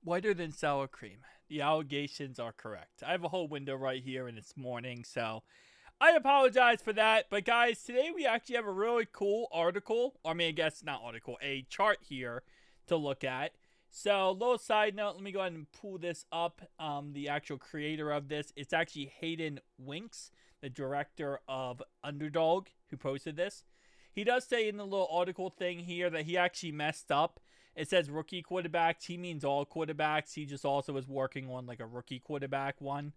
whiter than sour cream. The allegations are correct. I have a whole window right here and it's morning, so I apologize for that. But guys, today we actually have a really cool article. I mean, I guess not article, a chart here to look at. So, little side note, let me go ahead and pull this up. The actual creator of this, it's actually Hayden Winks, the director of Underdog, who posted this. He does say in the little article thing here that he actually messed up. It says rookie quarterbacks. He means all quarterbacks. He just also was working on like a rookie quarterback one.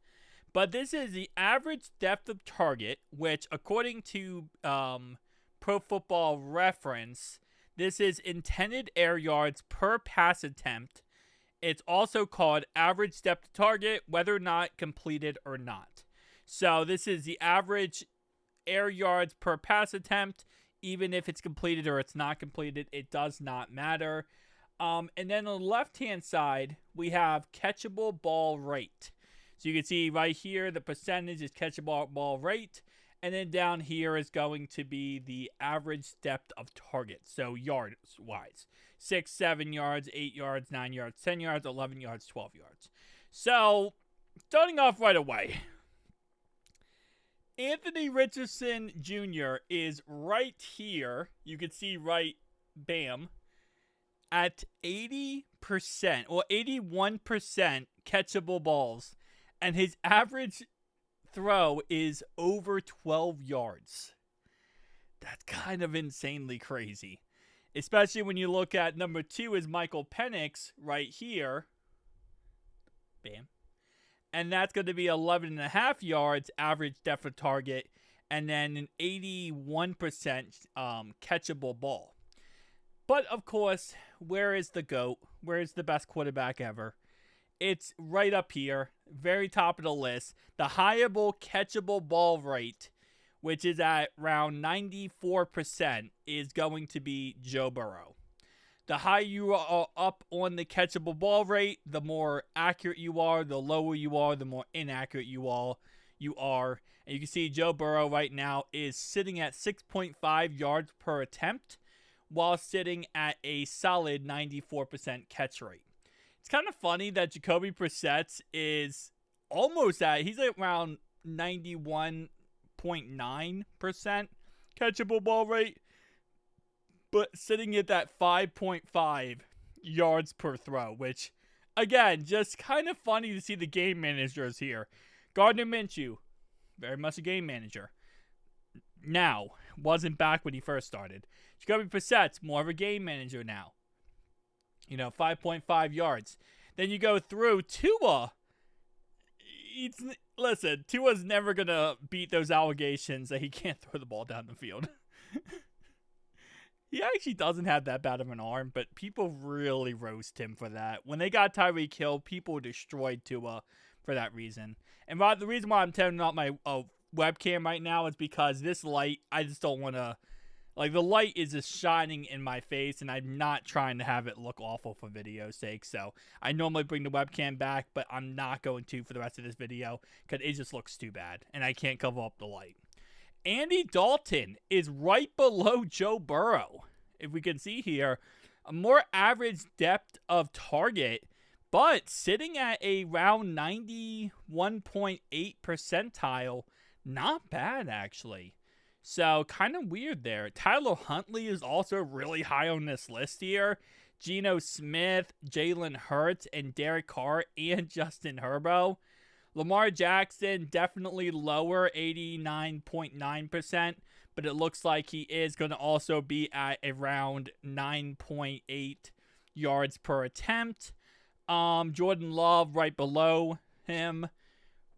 But this is the average depth of target, which according to Pro Football Reference, this is intended air yards per pass attempt. It's also called average depth of target, whether or not completed or not. So this is the average air yards per pass attempt. Even if it's completed or it's not completed, it does not matter. And then on the left-hand side, we have catchable ball rate. So you can see right here, the percentage is catchable ball rate. And then down here is going to be the average depth of target. So yards-wise. 6, 7 yards, 8 yards, 9 yards, 10 yards, 11 yards, 12 yards. So, starting off right away. Anthony Richardson Jr. is right here. You can see right, bam, at 80% or 81% catchable balls. And his average throw is over 12 yards. That's kind of insanely crazy. Especially when you look at number 2 is Michael Penix right here. Bam. And that's going to be 11.5 yards average depth of target. And then an 81% catchable ball. But, of course, where is the GOAT? Where is the best quarterback ever? It's right up here. Very top of the list. The highable catchable ball rate, which is at around 94%, is going to be Joe Burrow. The higher you are up on the catchable ball rate, the more accurate you are. The lower you are, the more inaccurate you are. And you can see Joe Burrow right now is sitting at 6.5 yards per attempt while sitting at a solid 94% catch rate. It's kind of funny that Jacoby Brissett is almost he's at around 91.9% catchable ball rate, but sitting at that 5.5 yards per throw, which, again, just kind of funny to see the game managers here. Gardner Minshew, very much a game manager. Now, wasn't back when he first started. Jacoby Brissett's more of a game manager now. 5.5 yards. Then you go through Tua. Listen, Tua's never going to beat those allegations that he can't throw the ball down the field. He actually doesn't have that bad of an arm, but people really roast him for that. When they got Tyreek Hill, people destroyed Tua for that reason. And the reason why I'm turning off my webcam right now is because this light, I just don't want to... the light is just shining in my face, and I'm not trying to have it look awful for video's sake. So I normally bring the webcam back, but I'm not going to for the rest of this video because it just looks too bad, and I can't cover up the light. Andy Dalton is right below Joe Burrow. If we can see here, a more average depth of target, but sitting at around 91.8 percentile. Not bad, actually. So, kind of weird there. Tyler Huntley is also really high on this list here. Geno Smith, Jalen Hurts, and Derek Carr, and Justin Herbert. Lamar Jackson, definitely lower, 89.9%. But it looks like he is going to also be at around 9.8 yards per attempt. Jordan Love right below him.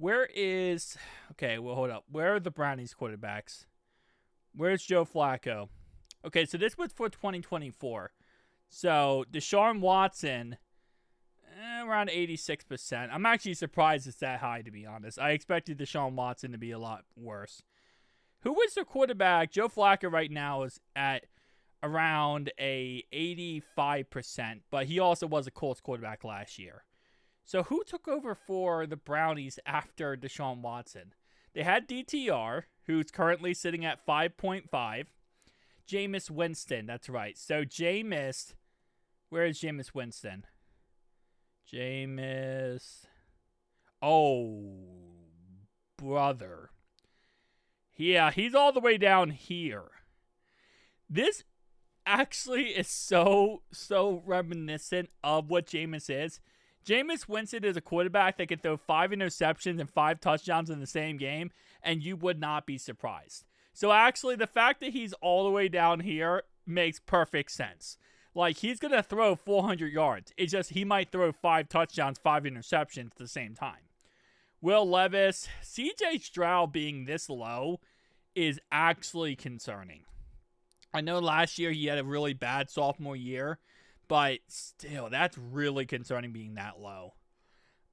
Hold up. Where are the Brownies quarterbacks? Where's Joe Flacco? Okay, so this was for 2024. So, Deshaun Watson, around 86%. I'm actually surprised it's that high, to be honest. I expected Deshaun Watson to be a lot worse. Who was the quarterback? Joe Flacco right now is at around a 85%, but he also was a Colts quarterback last year. So who took over for the Brownies after Deshaun Watson? They had DTR, who's currently sitting at 5.5. Jameis Winston, that's right. So Jameis, where is Jameis Winston? Jameis. Oh, brother. Yeah, he's all the way down here. This actually is so reminiscent of what Jameis is. Jameis Winston is a quarterback that can throw 5 interceptions and 5 touchdowns in the same game, and you would not be surprised. So actually, the fact that he's all the way down here makes perfect sense. Like, he's going to throw 400 yards. It's just he might throw 5 touchdowns, 5 interceptions at the same time. Will Levis, CJ Stroud being this low is actually concerning. I know last year he had a really bad sophomore year, but still, that's really concerning being that low.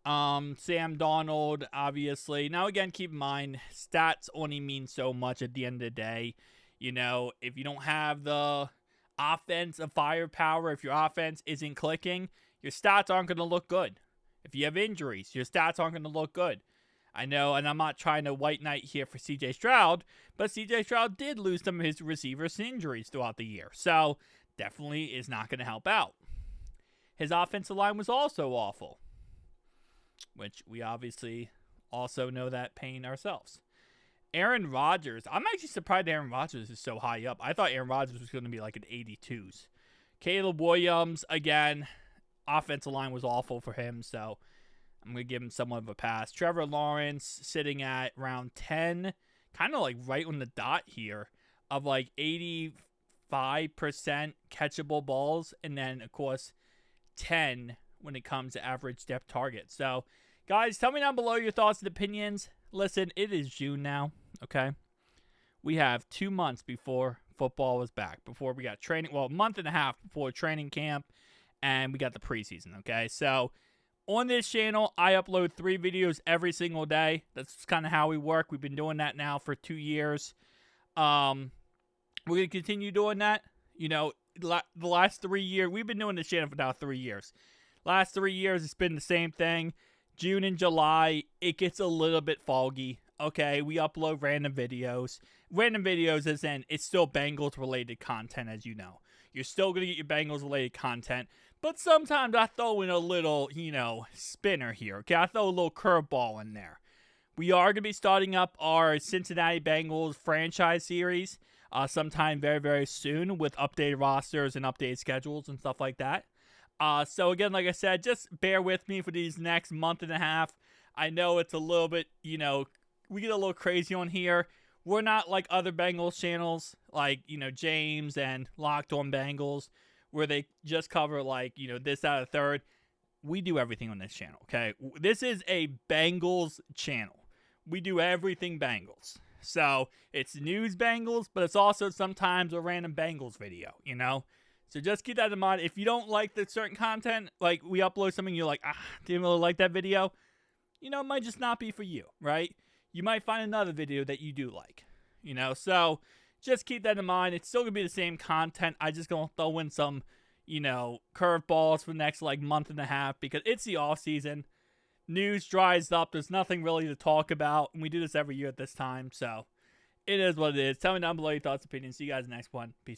Sam Darnold, obviously. Now, again, keep in mind, stats only mean so much at the end of the day. You know, if you don't have the offensive firepower, if your offense isn't clicking, your stats aren't going to look good. If you have injuries, your stats aren't going to look good. I know, and I'm not trying to white knight here for CJ Stroud, but CJ Stroud did lose some of his receivers to injuries throughout the year. So, definitely is not going to help out. His offensive line was also awful, which we obviously also know that pain ourselves. Aaron Rodgers. I'm actually surprised Aaron Rodgers is so high up. I thought Aaron Rodgers was going to be like an 82s. Caleb Williams, again, offensive line was awful for him, so I'm going to give him somewhat of a pass. Trevor Lawrence sitting at round 10, kind of like right on the dot here, of like 85% catchable balls, and then, of course, 10 when it comes to average depth target. So, guys, tell me down below your thoughts and opinions. Listen, it is June now, okay? We have 2 months before football was back, before we got training, well, a month and a half before training camp, and we got the preseason, okay? So, on this channel, I upload 3 videos every single day. That's kind of how we work. We've been doing that now for 2 years. We're going to continue doing that. You know, the last 3 years, we've been doing this channel for now 3 years. Last 3 years, it's been the same thing. June and July, it gets a little bit foggy. Okay, we upload random videos. Random videos as in, it's still Bengals-related content, as you know. You're still going to get your Bengals-related content. But sometimes I throw in a little, spinner here. Okay, I throw a little curveball in there. We are going to be starting up our Cincinnati Bengals franchise series sometime very, very soon with updated rosters and updated schedules and stuff like that. So again, like I said, just bear with me for these next month and a half. I know it's a little bit, we get a little crazy on here. We're not like other Bengals channels, like, James and Locked On Bengals, where they just cover, like, this out of third. We do everything on this channel, okay? This is a Bengals channel. We do everything Bengals. So, it's news Bengals, but it's also sometimes a random Bengals video, So, just keep that in mind. If you don't like the certain content, like, we upload something, you're like, didn't really like that video, it might just not be for you, right? You might find another video that you do like, So, just keep that in mind. It's still going to be the same content. I just going to throw in some, curveballs for the next, month and a half because it's the off season. News dries up. There's nothing really to talk about. And we do this every year at this time. So, it is what it is. Tell me down below your thoughts, opinions. See you guys in the next one. Peace.